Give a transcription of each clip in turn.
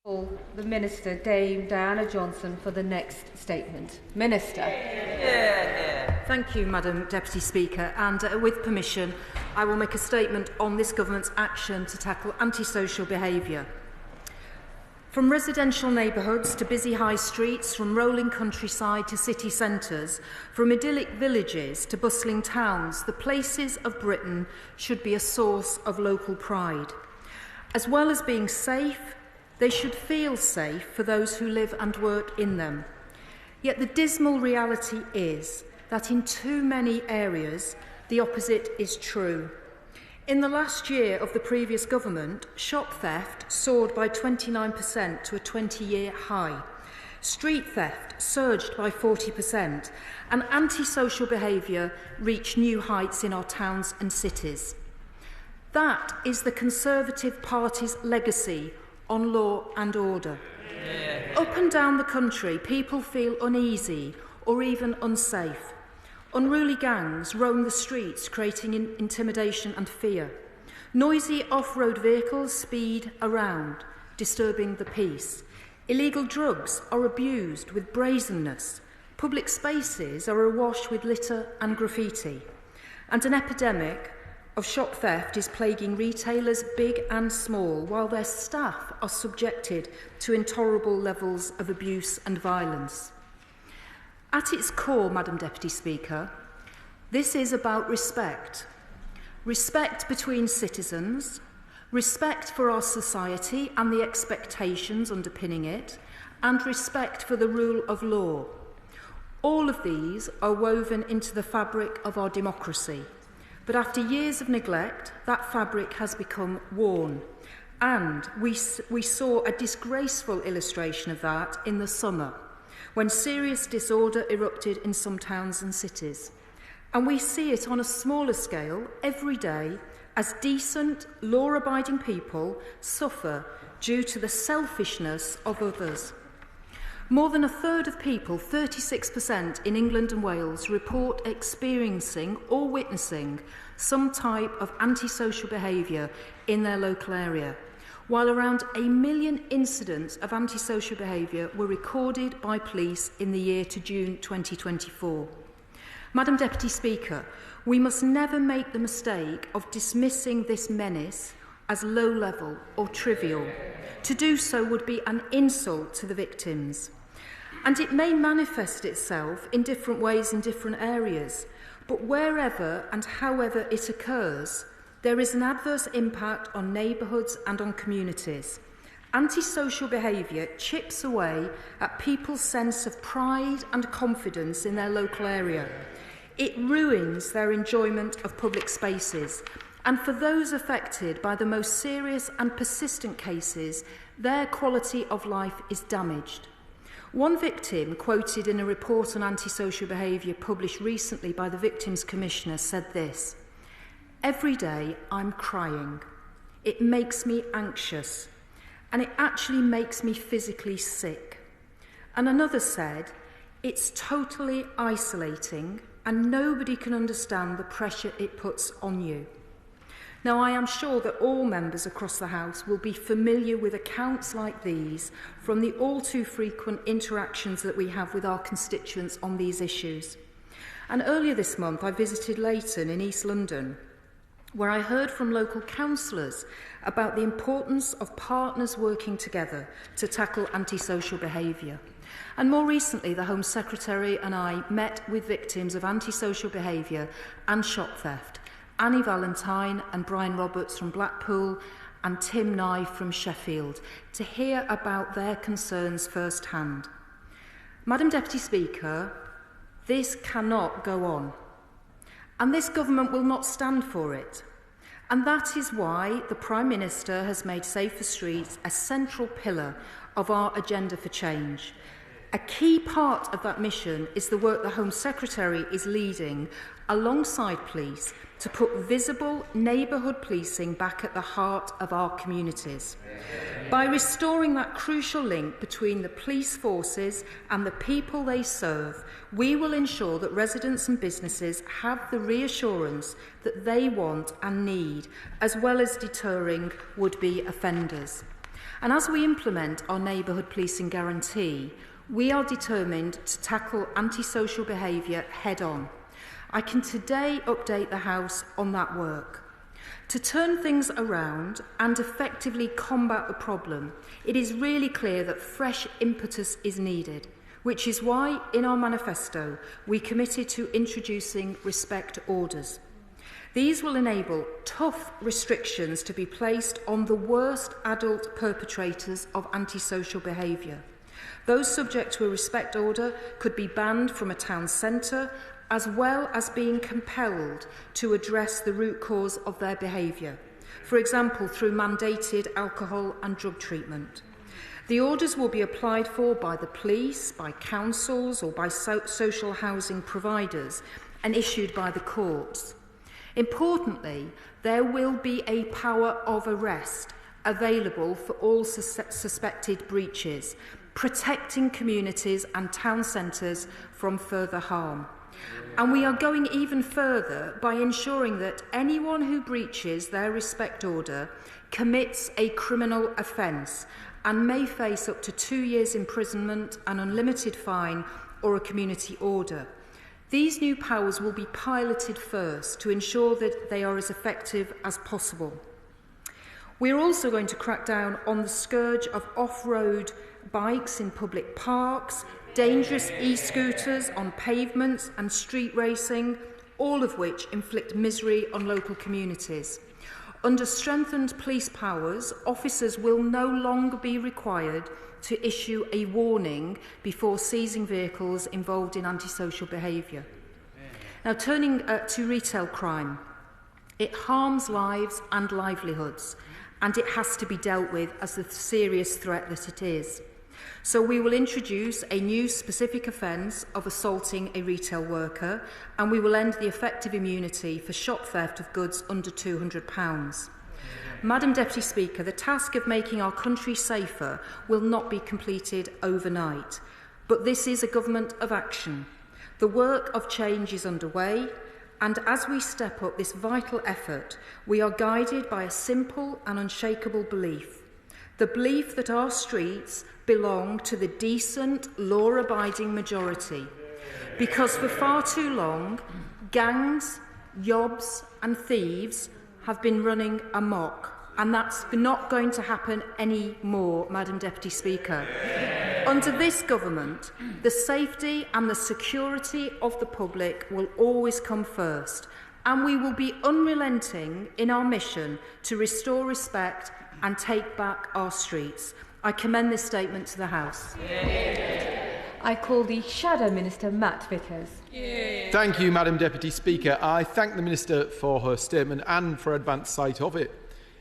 The Minister, Dame Diana Johnson, for the next statement. Minister. Thank you, Madam Deputy Speaker, and with permission, I will make a statement on this Government's action to tackle antisocial behaviour. From residential neighbourhoods to busy high streets, from rolling countryside to city centres, from idyllic villages to bustling towns, the places of Britain should be a source of local pride. As well as being safe, they should feel safe for those who live and work in them. Yet the dismal reality is that in too many areas, the opposite is true. In the last year of the previous government, shop theft soared by 29% to a 20-year high. Street theft surged by 40%, and antisocial behaviour reached new heights in our towns and cities. That is the Conservative Party's legacy on law and order. Up and down the country, people feel uneasy or even unsafe. Unruly gangs roam the streets, creating intimidation and fear. Noisy off-road vehicles speed around, disturbing the peace. Illegal drugs are abused with brazenness. Public spaces are awash with litter and graffiti. And an epidemic of shop theft is plaguing retailers big and small, while their staff are subjected to intolerable levels of abuse and violence. At its core, Madam Deputy Speaker, this is about respect. Respect between citizens, respect for our society and the expectations underpinning it, and respect for the rule of law. All of these are woven into the fabric of our democracy. But after years of neglect, that fabric has become worn. And we saw a disgraceful illustration of that in the summer, when serious disorder erupted in some towns and cities. And we see it on a smaller scale every day as decent, law-abiding people suffer due to the selfishness of others. More than a third of people, 36% in England and Wales, report experiencing or witnessing some type of antisocial behaviour in their local area, while around 1 million incidents of antisocial behaviour were recorded by police in the year to June 2024. Madam Deputy Speaker, we must never make the mistake of dismissing this menace as low-level or trivial. To do so would be an insult to the victims. And it may manifest itself in different ways in different areas, but wherever and however it occurs, there is an adverse impact on neighbourhoods and on communities. Antisocial behaviour chips away at people's sense of pride and confidence in their local area. It ruins their enjoyment of public spaces, and for those affected by the most serious and persistent cases, their quality of life is damaged. One victim, quoted in a report on antisocial behaviour published recently by the Victims Commissioner, said this: "Every day I'm crying. It makes me anxious, and it actually makes me physically sick." And another said, "It's totally isolating, and nobody can understand the pressure it puts on you." Now, I am sure that all members across the House will be familiar with accounts like these from the all too frequent interactions that we have with our constituents on these issues. And earlier this month, I visited Leighton in East London, where I heard from local councillors about the importance of partners working together to tackle antisocial behaviour. And more recently, the Home Secretary and I met with victims of antisocial behaviour and shop theft, Annie Valentine and Brian Roberts from Blackpool and Tim Nye from Sheffield, to hear about their concerns firsthand. Madam Deputy Speaker, this cannot go on, and this government will not stand for it. And that is why the Prime Minister has made safer streets a central pillar of our agenda for change. A key part of that mission is the work the Home Secretary is leading alongside police to put visible neighbourhood policing back at the heart of our communities. By restoring that crucial link between the police forces and the people they serve, we will ensure that residents and businesses have the reassurance that they want and need, as well as deterring would-be offenders. And as we implement our neighbourhood policing guarantee, we are determined to tackle antisocial behaviour head-on. I can today update the House on that work. To turn things around and effectively combat the problem, it is really clear that fresh impetus is needed, which is why, in our manifesto, we committed to introducing respect orders. These will enable tough restrictions to be placed on the worst adult perpetrators of antisocial behaviour. Those subject to a respect order could be banned from a town centre, as well as being compelled to address the root cause of their behaviour, for example, through mandated alcohol and drug treatment. The orders will be applied for by the police, by councils or by social housing providers and issued by the courts. Importantly, there will be a power of arrest available for all suspected breaches, protecting communities and town centres from further harm. And we are going even further by ensuring that anyone who breaches their respect order commits a criminal offence and may face up to 2 years imprisonment, an unlimited fine or a community order. These new powers will be piloted first to ensure that they are as effective as possible. We are also going to crack down on the scourge of off-road bikes in public parks, dangerous e-scooters on pavements and street racing, all of which inflict misery on local communities. Under strengthened police powers, officers will no longer be required to issue a warning before seizing vehicles involved in antisocial behaviour. Now, turning to retail crime, it harms lives and livelihoods, and it has to be dealt with as the serious threat that it is. So we will introduce a new specific offence of assaulting a retail worker, and we will end the effective immunity for shop theft of goods under £200. Madam Deputy Speaker, the task of making our country safer will not be completed overnight, but this is a government of action. The work of change is underway, and as we step up this vital effort, we are guided by a simple and unshakable belief. The belief that our streets belong to the decent, law-abiding majority. Because for far too long, gangs, yobs and thieves have been running amok. And that's not going to happen anymore, Madam Deputy Speaker. Under this government, the safety and the security of the public will always come first, and we will be unrelenting in our mission to restore respect and take back our streets. I commend this statement to the House. I call the Shadow Minister, Matt Vickers. Thank you, Madam Deputy Speaker. I thank the Minister for her statement and for advance sight of it.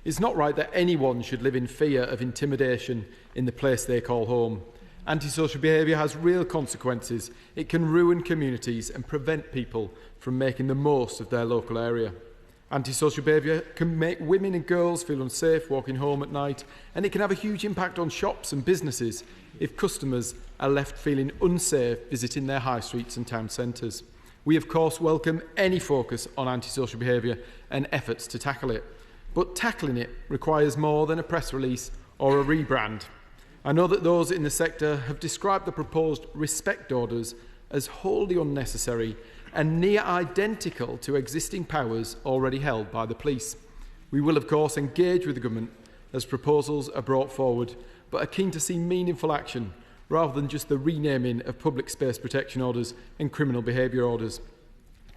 It's not right that anyone should live in fear of intimidation in the place they call home. Antisocial behaviour has real consequences. It can ruin communities and prevent people from making the most of their local area. Antisocial behaviour can make women and girls feel unsafe walking home at night, and it can have a huge impact on shops and businesses if customers are left feeling unsafe visiting their high streets and town centres. We, of course, welcome any focus on antisocial behaviour and efforts to tackle it. But tackling it requires more than a press release or a rebrand. I know that those in the sector have described the proposed respect orders as wholly unnecessary and near identical to existing powers already held by the police. We will, of course, engage with the government as proposals are brought forward, but are keen to see meaningful action rather than just the renaming of public space protection orders and criminal behaviour orders.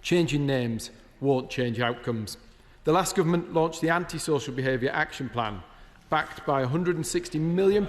Changing names won't change outcomes. The last government launched the Antisocial Behaviour Action Plan, backed by £160 million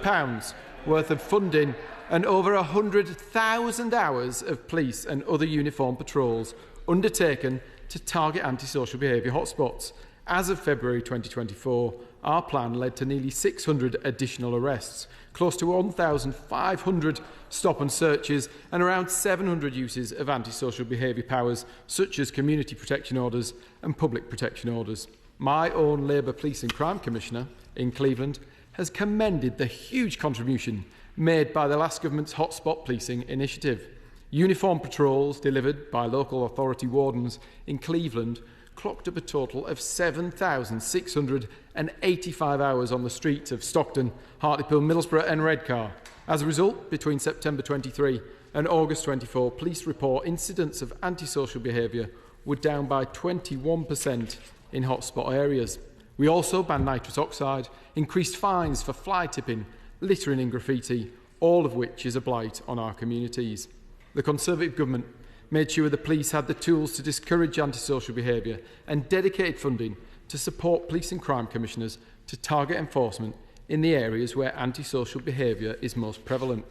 worth of funding and over 100,000 hours of police and other uniformed patrols undertaken to target antisocial behaviour hotspots. As of February 2024, our plan led to nearly 600 additional arrests, close to 1,500 stop and searches and around 700 uses of antisocial behaviour powers such as community protection orders and public protection orders. My own Labour Police and Crime Commissioner in Cleveland has commended the huge contribution made by the last government's hotspot policing initiative. Uniformed patrols delivered by local authority wardens in Cleveland clocked up a total of 7,685 hours on the streets of Stockton, Hartlepool, Middlesbrough and Redcar. As a result, between September 23 and August 24, police report incidents of antisocial behaviour were down by 21% in hotspot areas. We also banned nitrous oxide, increased fines for fly tipping, littering and graffiti, all of which is a blight on our communities. The Conservative government made sure the police had the tools to discourage antisocial behaviour and dedicated funding to support police and crime commissioners to target enforcement in the areas where antisocial behaviour is most prevalent.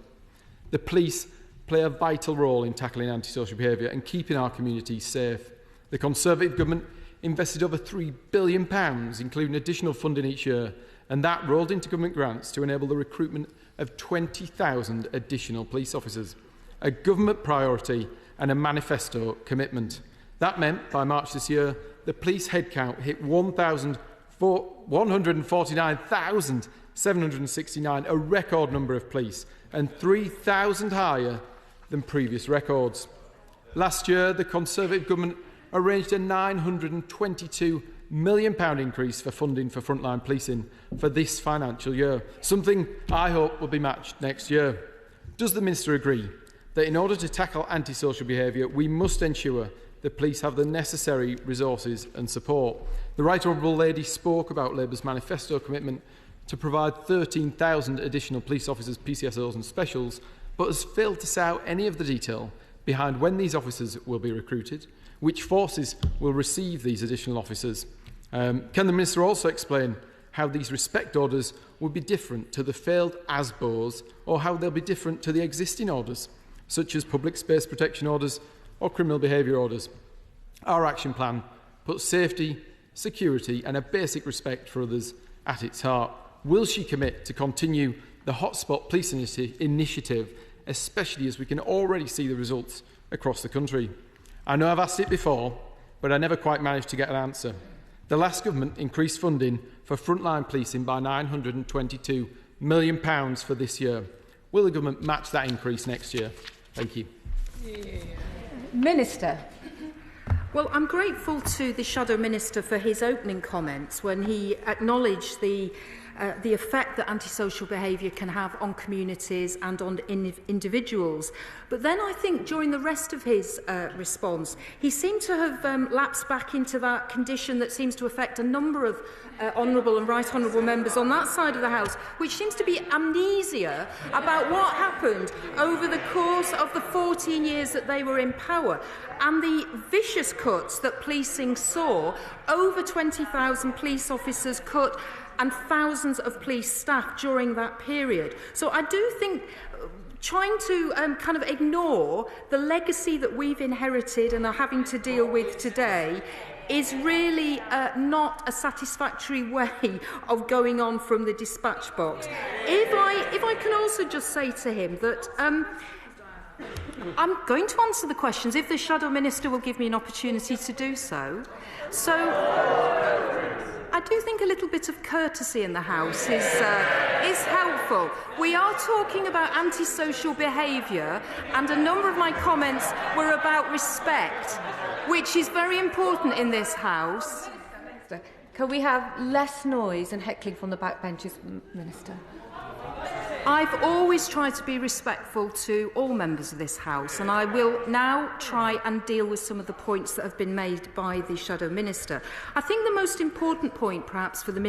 The police play a vital role in tackling antisocial behaviour and keeping our communities safe. The Conservative government invested over £3 billion, including additional funding each year, and that rolled into government grants to enable the recruitment of 20,000 additional police officers, a government priority and a manifesto commitment. That meant, by March this year, the police headcount hit 149,769, a record number of police, and 3,000 higher than previous records. Last year, the Conservative government arranged a £922 million increase for funding for frontline policing for this financial year, something I hope will be matched next year. Does the Minister agree that in order to tackle antisocial behaviour, we must ensure the police have the necessary resources and support? The Right Honourable Lady spoke about Labour's manifesto commitment to provide 13,000 additional police officers, PCSOs and specials, but has failed to set out any of the detail behind when these officers will be recruited, which forces will receive these additional officers. Can the Minister also explain how these respect orders would be different to the failed ASBOs, or how they'll be different to the existing orders, such as public space protection orders or criminal behaviour orders? Our action plan puts safety, security and a basic respect for others at its heart. Will she commit to continue the Hotspot Police Initiative, especially as we can already see the results across the country? I know I've asked it before, but I never quite managed to get an answer. The last government increased funding for frontline policing by £922 million for this year. Will the government match that increase next year? Thank you. Minister. Well, I'm grateful to the Shadow Minister for his opening comments when he acknowledged the effect that antisocial behaviour can have on communities and on individuals. But then I think during the rest of his response, he seemed to have lapsed back into that condition that seems to affect a number of honourable and right honourable members on that side of the House, which seems to be amnesia about what happened over the course of the 14 years that they were in power and the vicious cuts that policing saw, over 20,000 police officers cut and thousands of police staff during that period. So I do think trying to kind of ignore the legacy that we've inherited and are having to deal with today is really not a satisfactory way of going on from the dispatch box. If I can also just say to him that I'm going to answer the questions if the Shadow Minister will give me an opportunity to do so. So I do think a little bit of courtesy in the House is helpful. We are talking about antisocial behaviour, and a number of my comments were about respect, which is very important in this House. Can we have less noise and heckling from the backbenches, Minister? I've always tried to be respectful to all members of this House, and I will now try and deal with some of the points that have been made by the Shadow Minister. I think the most important point, perhaps, for the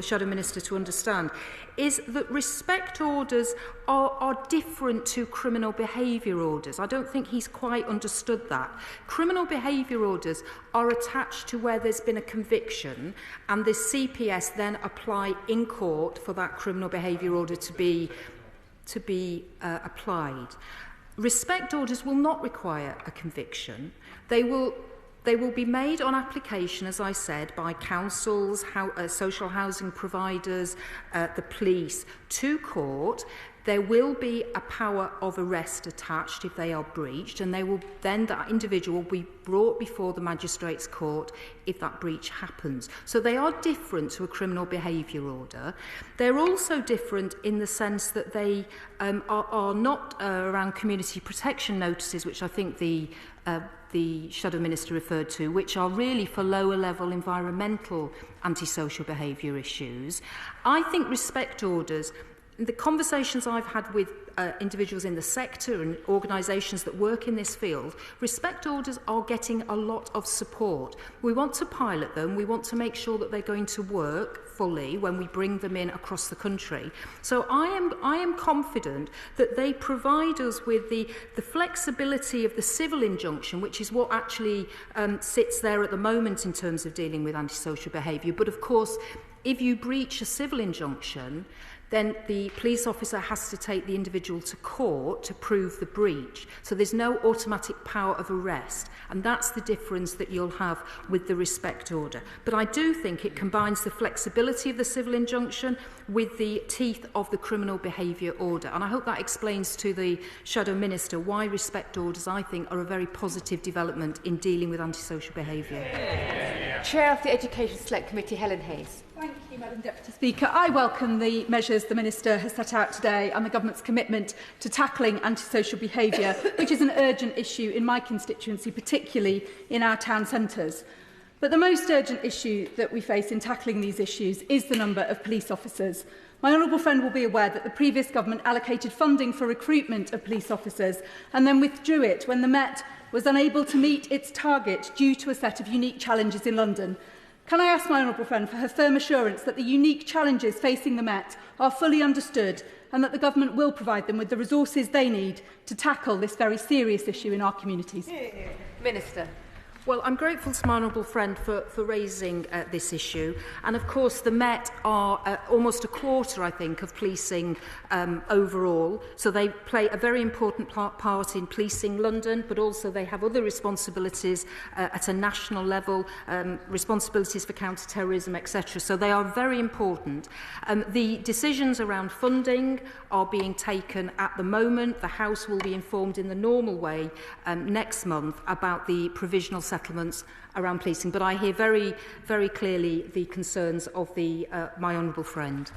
Shadow Minister to understand is that respect orders are different to criminal behaviour orders. I don't think he's quite understood that. Criminal behaviour orders are attached to where there's been a conviction, and the CPS then apply in court for that criminal behaviour order to be applied. Respect orders will not require a conviction. They will be made on application, as I said, by councils, social housing providers, the police, to court. There will be a power of arrest attached if they are breached, and that individual will be brought before the magistrate's court if that breach happens. So they are different to a criminal behaviour order. They're also different in the sense that they are not around community protection notices, which I think the Shadow Minister referred to, which are really for lower level environmental antisocial behaviour issues. I think respect orders, the conversations I've had with individuals in the sector and organisations that work in this field, respect orders are getting a lot of support. We want to pilot them. We want to make sure that they're going to work fully when we bring them in across the country. So I am confident that they provide us with the flexibility of the civil injunction, which is what actually sits there at the moment in terms of dealing with antisocial behaviour. But of course, if you breach a civil injunction, then the police officer has to take the individual to court to prove the breach. So there's no automatic power of arrest. And that's the difference that you'll have with the respect order. But I do think it combines the flexibility of the civil injunction with the teeth of the criminal behaviour order. And I hope that explains to the Shadow Minister why respect orders, I think, are a very positive development in dealing with antisocial behaviour. Chair of the Education Select Committee, Helen Hayes. Thank you, Madam Deputy Speaker. I welcome the measures the Minister has set out today and the Government's commitment to tackling antisocial behaviour, which is an urgent issue in my constituency, particularly in our town centres. But the most urgent issue that we face in tackling these issues is the number of police officers. My honourable friend will be aware that the previous government allocated funding for recruitment of police officers and then withdrew it when the Met was unable to meet its target due to a set of unique challenges in London. Can I ask my honourable friend for her firm assurance that the unique challenges facing the Met are fully understood and that the government will provide them with the resources they need to tackle this very serious issue in our communities? Minister. Well, I'm grateful to my honourable friend for raising this issue. And of course, the Met are almost a quarter, I think, of policing overall. So they play a very important part in policing London, but also they have other responsibilities at a national level, responsibilities for counter-terrorism, etc. So they are very important. The decisions around funding are being taken at the moment. The House will be informed in the normal way next month about the provisional settlements around policing, but I hear very, very clearly the concerns of my honourable friend.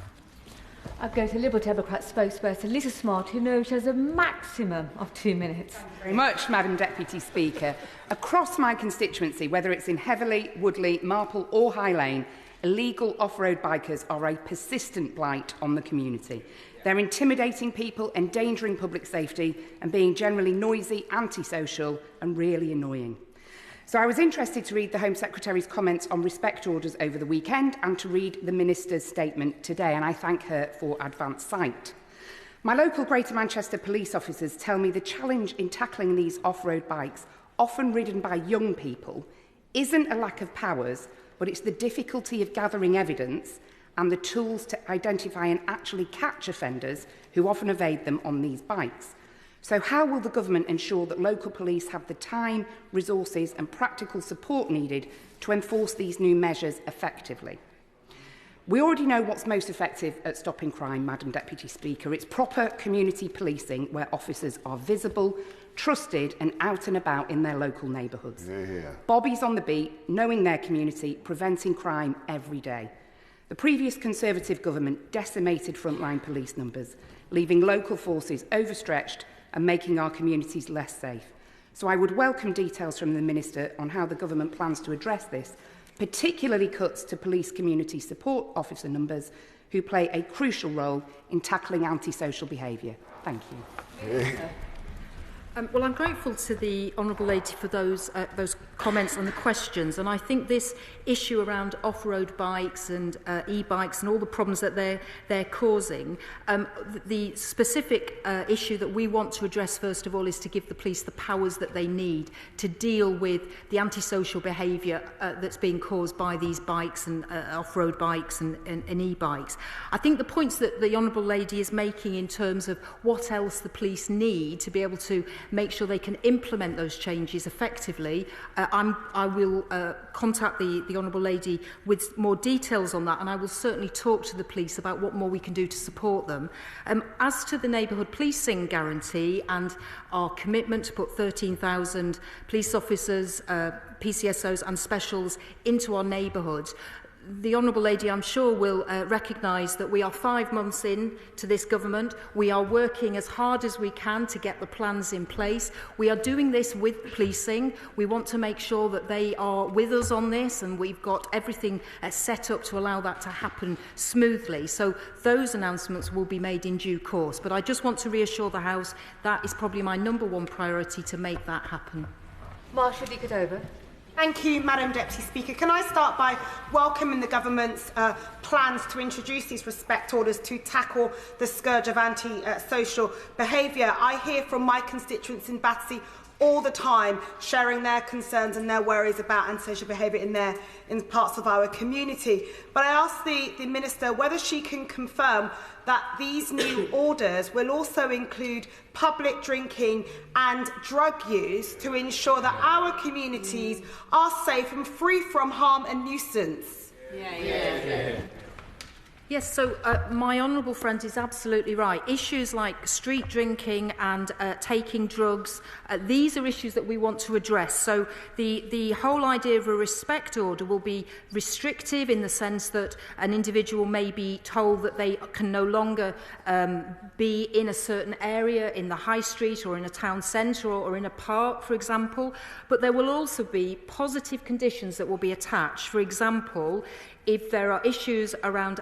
I'll go to Liberal Democrat spokesperson Lisa Smart, who knows she has a maximum of 2 minutes. Thank you very much, Madam Deputy Speaker. Across my constituency, whether it's in Heatherley, Woodley, Marple or High Lane, illegal off-road bikers are a persistent blight on the community. They're intimidating people, endangering public safety and being generally noisy, antisocial and really annoying. So I was interested to read the Home Secretary's comments on respect orders over the weekend and to read the Minister's statement today, and I thank her for advance sight. My local Greater Manchester police officers tell me the challenge in tackling these off-road bikes, often ridden by young people, isn't a lack of powers, but it's the difficulty of gathering evidence and the tools to identify and actually catch offenders who often evade them on these bikes. So how will the government ensure that local police have the time, resources and practical support needed to enforce these new measures effectively? We already know what's most effective at stopping crime, Madam Deputy Speaker. It's proper community policing where officers are visible, trusted and out and about in their local neighbourhoods. Bobby's on the beat, knowing their community, preventing crime every day. The previous Conservative government decimated frontline police numbers, leaving local forces overstretched and making our communities less safe. So I would welcome details from the Minister on how the government plans to address this, particularly cuts to police community support officer numbers who play a crucial role in tackling antisocial behaviour. Thank you. Well, I'm grateful to the Honourable Lady for those comments and the questions, and I think this issue around off-road bikes and e-bikes and all the problems that they're causing, the specific issue that we want to address first of all is to give the police the powers that they need to deal with the antisocial behaviour that's being caused by these bikes and off-road bikes and e-bikes. I think the points that the Honourable Lady is making in terms of what else the police need to be able to make sure they can implement those changes effectively, I will contact the Honourable Lady with more details on that, and I will certainly talk to the police about what more we can do to support them. As to the neighbourhood policing guarantee and our commitment to put 13,000 police officers, PCSOs and specials into our neighbourhoods, the Honourable Lady, I'm sure, will recognise that we are 5 months in to this government. We are working as hard as we can to get the plans in place. We are doing this with policing. We want to make sure that they are with us on this, and we've got everything set up to allow that to happen smoothly. So those announcements will be made in due course. But I just want to reassure the House that is probably my #1 priority to make that happen. Marsha, Cordova. Thank you, Madam Deputy Speaker. Can I start by welcoming the government's plans to introduce these respect orders to tackle the scourge of anti-social behaviour? I hear from my constituents in Battersea all the time sharing their concerns and their worries about antisocial behaviour in parts of our community. But I asked the Minister whether she can confirm that these new orders will also include public drinking and drug use to ensure that our communities are safe and free from harm and nuisance. Yes, so my honourable friend is absolutely right. Issues like street drinking and taking drugs, these are issues that we want to address. So the whole idea of a respect order will be restrictive in the sense that an individual may be told that they can no longer be in a certain area in the high street or in a town centre or in a park, for example. But there will also be positive conditions that will be attached. For example, if there are issues around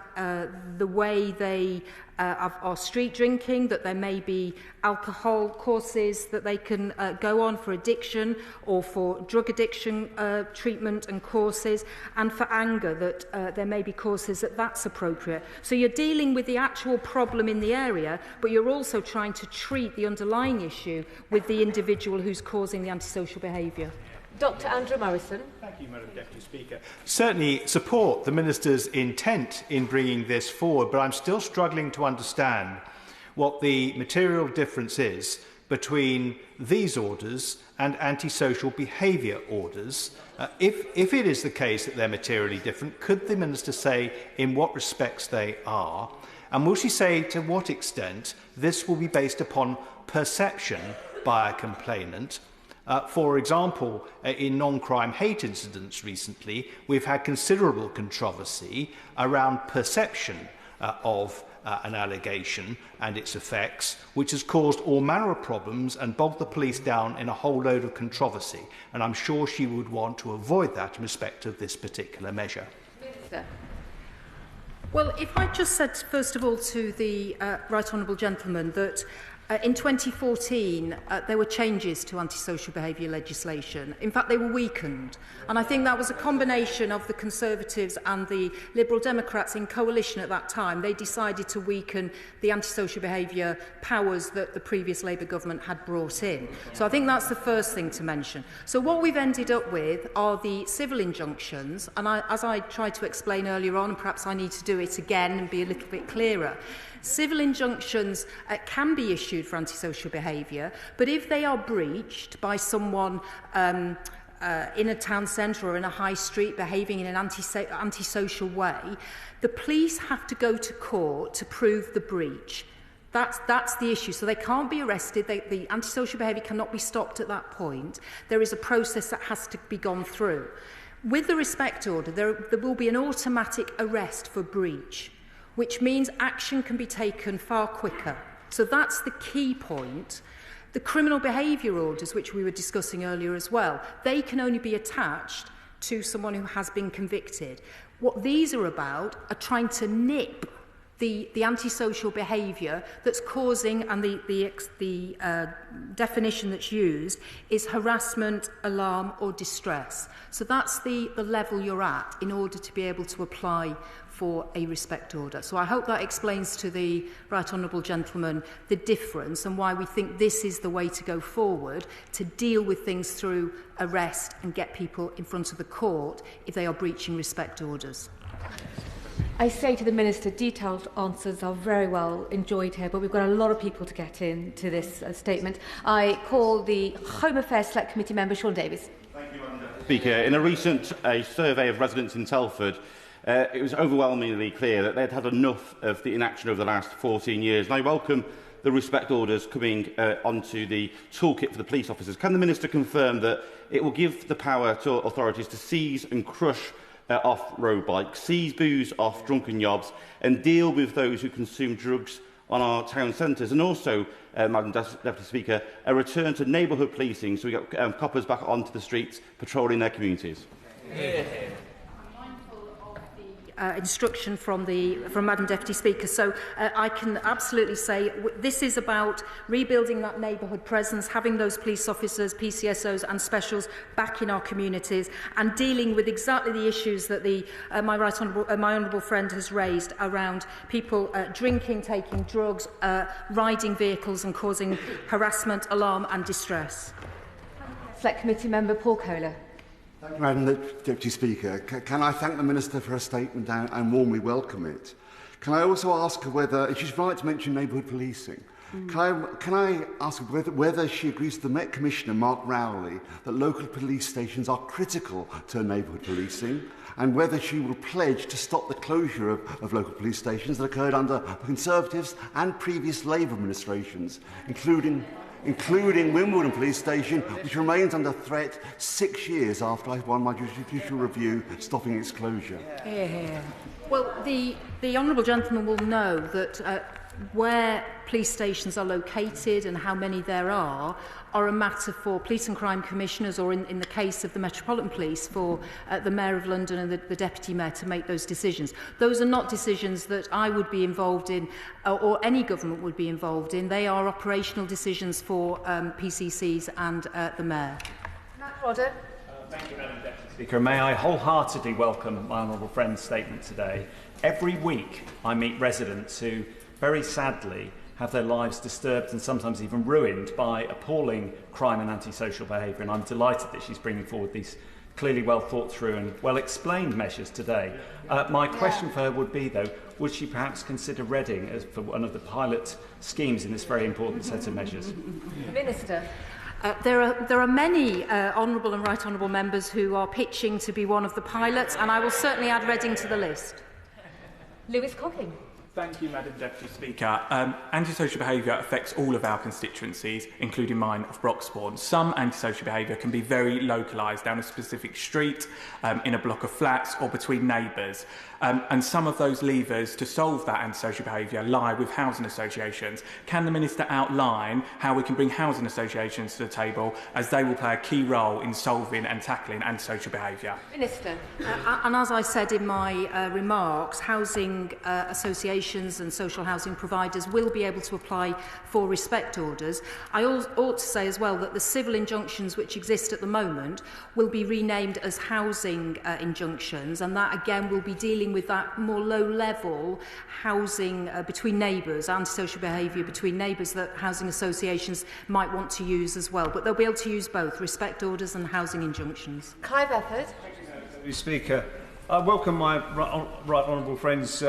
the way they are street drinking, that there may be alcohol courses that they can go on for addiction or for drug addiction treatment and courses, and for anger, that there may be courses that's appropriate. So you're dealing with the actual problem in the area, but you're also trying to treat the underlying issue with the individual who's causing the antisocial behaviour. Dr Andrew Murrison. Thank you, Madam Deputy Speaker. Certainly support the Minister's intent in bringing this forward, but I'm still struggling to understand what the material difference is between these orders and antisocial behaviour orders. If it is the case that they're materially different, could the Minister say in what respects they are? And will she say to what extent this will be based upon perception by a complainant? For example, in non-crime hate incidents recently, we've had considerable controversy around perception of an allegation and its effects, which has caused all manner of problems and bogged the police down in a whole load of controversy. And I'm sure she would want to avoid that in respect of this particular measure. Minister. Well, if I just said, first of all, to the Right Honourable Gentleman that in 2014, there were changes to antisocial behaviour legislation. In fact, they were weakened. And I think that was a combination of the Conservatives and the Liberal Democrats in coalition at that time. They decided to weaken the antisocial behaviour powers that the previous Labour government had brought in. So I think that's the first thing to mention. So what we've ended up with are the civil injunctions. And as I tried to explain earlier on, and perhaps I need to do it again and be a little bit clearer, civil injunctions can be issued for antisocial behaviour, but if they are breached by someone in a town centre or in a high street behaving in an antisocial way, the police have to go to court to prove the breach. That's the issue. So they can't be arrested. The antisocial behaviour cannot be stopped at that point. There is a process that has to be gone through. With the respect order, there will be an automatic arrest for breach, which means action can be taken far quicker. So that's the key point. The criminal behaviour orders, which we were discussing earlier as well, they can only be attached to someone who has been convicted. What these are about are trying to nip the antisocial behaviour that's causing, and the definition that's used is harassment, alarm or distress. So that's the level you're at in order to be able to apply for a respect order. So I hope that explains to the Right Honourable Gentleman the difference and why we think this is the way to go forward to deal with things through arrest and get people in front of the court if they are breaching respect orders. I say to the Minister, detailed answers are very well enjoyed here, but we've got a lot of people to get into this statement. I call the Home Affairs Select Committee member, Sean Davies. Thank you, Madam Speaker. In a recent survey of residents in Telford, it was overwhelmingly clear that they'd had enough of the inaction over the last 14 years. And I welcome the respect orders coming onto the toolkit for the police officers. Can the Minister confirm that it will give the power to authorities to seize and crush off-road bikes, seize booze off drunken yobs and deal with those who consume drugs on our town centres? And also, Madam Deputy Speaker, a return to neighbourhood policing so we get coppers back onto the streets patrolling their communities. Instruction from Madam Deputy Speaker. So I can absolutely say this is about rebuilding that neighbourhood presence, having those police officers, PCSOs and specials back in our communities and dealing with exactly the issues that my honourable friend has raised around people drinking, taking drugs, riding vehicles and causing harassment, alarm and distress. Select Committee member Paul Kohler. Thank you, Madam Deputy Speaker. Can I thank the Minister for her statement and warmly welcome it? Can I also ask her whether, if she's right to mention neighbourhood policing, can I ask her whether she agrees with the Met Commissioner, Mark Rowley, that local police stations are critical to neighbourhood policing, and whether she will pledge to stop the closure of local police stations that occurred under Conservatives and previous Labour administrations, including Wimbledon Police Station, which remains under threat 6 years after I won my judicial review stopping its closure. Well, the honourable gentleman will know that where police stations are located and how many there are a matter for police and crime commissioners, or in the case of the Metropolitan Police, for the Mayor of London and the Deputy Mayor to make those decisions. Those are not decisions that I would be involved in or any government would be involved in. They are operational decisions for PCCs and the Mayor. Matt Rodder. Thank you, Madam Deputy Speaker. May I wholeheartedly welcome my honourable friend's statement today. Every week I meet residents who, very sadly, have their lives disturbed and sometimes even ruined by appalling crime and antisocial behaviour, and I'm delighted that she's bringing forward these clearly well thought through and well explained measures today. My question for her would be, though, would she perhaps consider Reading as for one of the pilot schemes in this very important set of measures? Minister. There are many honourable and right honourable members who are pitching to be one of the pilots, and I will certainly add Reading to the list. Lewis Cocking. Thank you, Madam Deputy Speaker. Antisocial behaviour affects all of our constituencies, including mine of Broxbourne. Some antisocial behaviour can be very localised down a specific street, in a block of flats or between neighbours. And some of those levers to solve that antisocial behaviour lie with housing associations. Can the Minister outline how we can bring housing associations to the table, as they will play a key role in solving and tackling antisocial behaviour? Minister. And as I said in my remarks, housing associations and social housing providers will be able to apply for respect orders. I ought to say as well that the civil injunctions which exist at the moment will be renamed as housing injunctions, and that again will be dealing with that more low-level housing between neighbours, antisocial behaviour between neighbours that housing associations might want to use as well. But they'll be able to use both respect orders and housing injunctions. Clive Efford. Thank you, Speaker. I welcome my right honourable friend's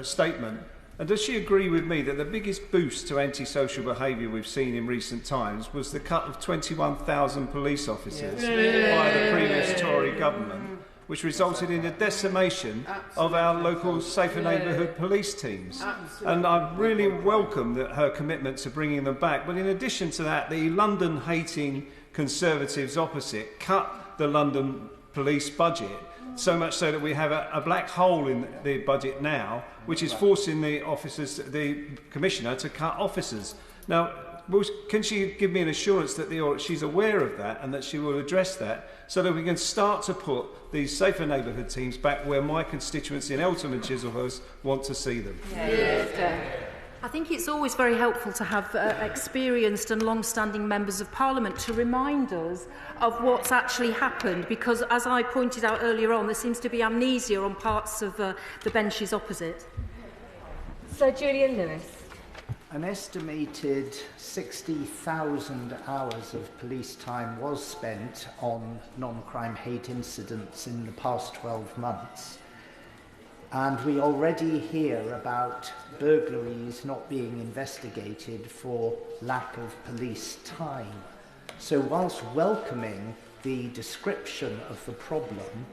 statement. And does she agree with me that the biggest boost to antisocial behaviour we've seen in recent times was the cut of 21,000 police officers by the previous Tory government, which resulted in a decimation of our local safer neighbourhood police teams? And I really welcome her commitment to bringing them back. But in addition to that, the London-hating Conservatives opposite cut the London police budget, so much so that we have a black hole in the budget now, which is forcing the Commissioner to cut officers. Now, can she give me an assurance that she's aware of that and that she will address that, so that we can start to put these safer neighbourhood teams back where my constituency in Eltham and Chislehurst want to see them? I think it's always very helpful to have experienced and long-standing members of Parliament to remind us of what's actually happened, because, as I pointed out earlier on, there seems to be amnesia on parts of the benches opposite. Sir Julian Lewis. An estimated 60,000 hours of police time was spent on non-crime hate incidents in the past 12 months. And we already hear about burglaries not being investigated for lack of police time. So whilst welcoming the description of the problem,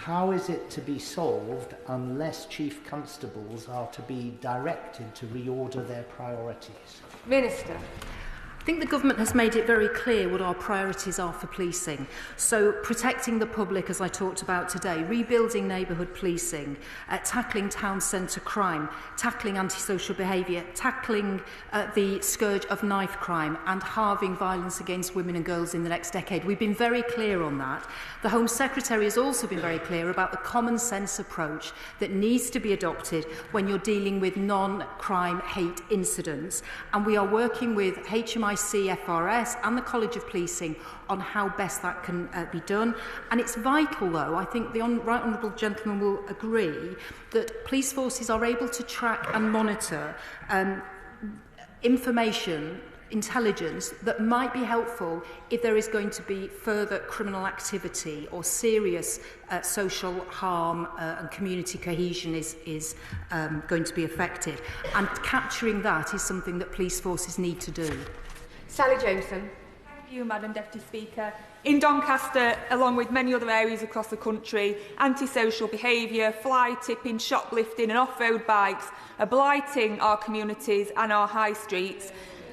how is it to be solved unless chief constables are to be directed to reorder their priorities? Minister. I think the government has made it very clear what our priorities are for policing. So protecting the public, as I talked about today, rebuilding neighbourhood policing, tackling town centre crime, tackling antisocial behaviour, tackling the scourge of knife crime and halving violence against women and girls in the next decade. We've been very clear on that. The Home Secretary has also been very clear about the common sense approach that needs to be adopted when you're dealing with non-crime hate incidents. And we are working with HMIC, FRS and the College of Policing on how best that can be done. And it's vital, though, I think the right honourable gentleman will agree, that police forces are able to track and monitor information, intelligence that might be helpful if there is going to be further criminal activity or serious social harm and community cohesion is going to be affected. And capturing that is something that police forces need to do. Sally Jameson. Thank you, Madam Deputy Speaker. In Doncaster, along with many other areas across the country, antisocial behaviour, fly tipping, shoplifting and off-road bikes are blighting our communities and our high streets.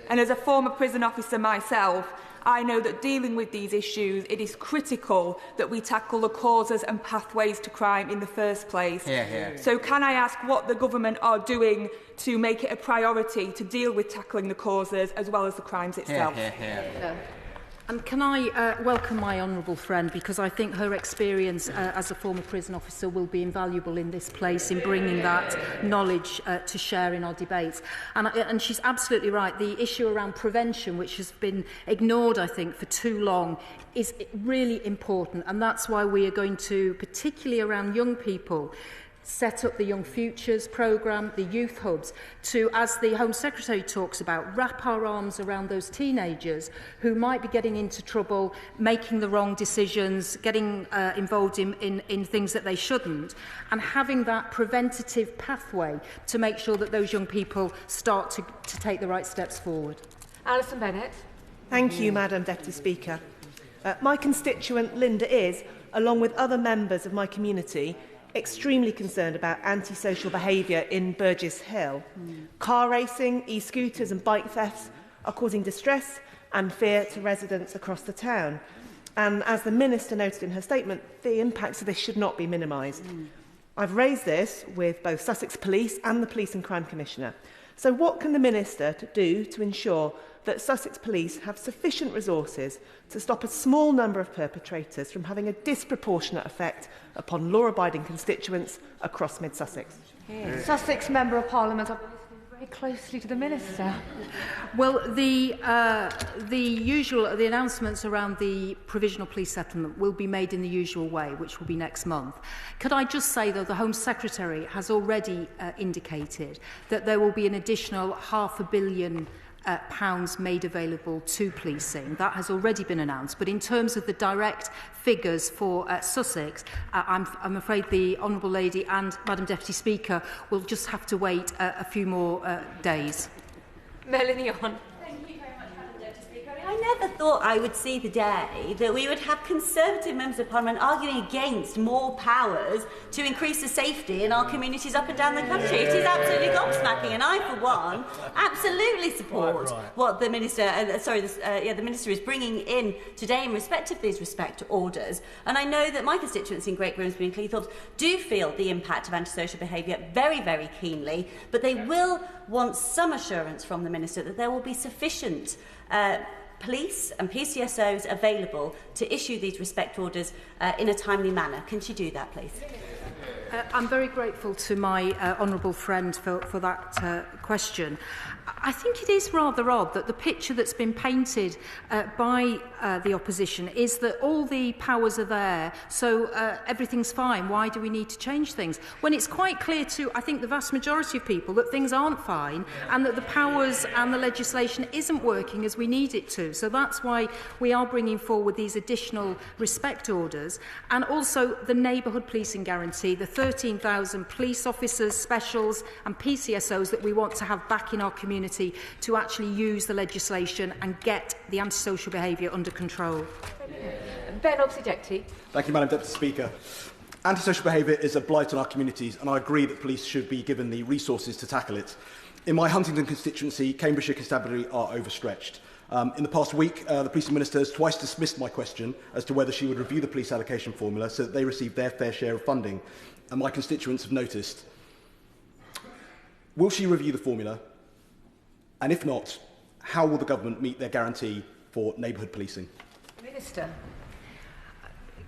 And as a former prison officer myself, I know that dealing with these issues, it is critical that we tackle the causes and pathways to crime in the first place. So can I ask what the government are doing to make it a priority to deal with tackling the causes as well as the crimes itself? And can I welcome my honourable friend, because I think her experience as a former prison officer will be invaluable in this place in bringing that knowledge to share in our debates. And she's absolutely right. The issue around prevention, which has been ignored, I think, for too long, is really important. And that's why we are going to, particularly around young people, set up the Young Futures programme, the youth hubs, to, as the Home Secretary talks about, wrap our arms around those teenagers who might be getting into trouble, making the wrong decisions, getting involved in things that they shouldn't, and having that preventative pathway to make sure that those young people start to take the right steps forward. Alison Bennett. Thank you, Madam Deputy Speaker. My constituent Linda is, along with other members of my community, extremely concerned about antisocial behaviour in Burgess Hill. Car racing, e-scooters and bike thefts are causing distress and fear to residents across the town. And as the Minister noted in her statement, the impacts of this should not be minimised. I've raised this with both Sussex Police and the Police and Crime Commissioner. So what can the Minister do to ensure that Sussex Police have sufficient resources to stop a small number of perpetrators from having a disproportionate effect upon law-abiding constituents across mid-Sussex? Sussex Member of Parliament, I'm listening very closely to the Minister. Well, the announcements around the provisional police settlement will be made in the usual way, which will be next month. Could I just say, though, the Home Secretary has already indicated that there will be an additional £500 million pounds made available to policing. That has already been announced. But in terms of the direct figures for Sussex, I'm afraid the Honourable Lady and Madam Deputy Speaker will just have to wait a few more days. Melanie on. Thank you very much, Madam Deputy Speaker. I never thought I would see the day that we would have Conservative members of Parliament arguing against more powers to increase the safety in our communities up and down the country. It is absolutely gobsmacking, and I, for one, absolutely support what the Minister, the Minister is bringing in today in respect of these respect orders. And I know that my constituents in Great Grimsby and Cleethorpes do feel the impact of antisocial behaviour very, very keenly, but they will want some assurance from the Minister that there will be sufficient police and PCSOs available to issue these respect orders in a timely manner. Can she do that, please? I'm very grateful to my honourable friend for that question. I think it is rather odd that the picture that's been painted by the opposition is that all the powers are there, so everything's fine. Why do we need to change things? When it's quite clear to, I think, the vast majority of people that things aren't fine and that the powers and the legislation isn't working as we need it to. So that's why we are bringing forward these additional respect orders, and also the neighbourhood policing guarantee, the 13,000 police officers, specials and PCSOs that we want to have back in our community to actually use the legislation and get the antisocial behaviour under control. Ben Obsejecti. Thank you, Madam Deputy Speaker. Antisocial behaviour is a blight on our communities, and I agree that police should be given the resources to tackle it. In my Huntingdon constituency, Cambridgeshire Constabulary are overstretched. In the past week, the Police Minister has twice dismissed my question as to whether she would review the police allocation formula so that they receive their fair share of funding. And my constituents have noticed. Will she review the formula? And if not, how will the government meet their guarantee for neighbourhood policing? Minister.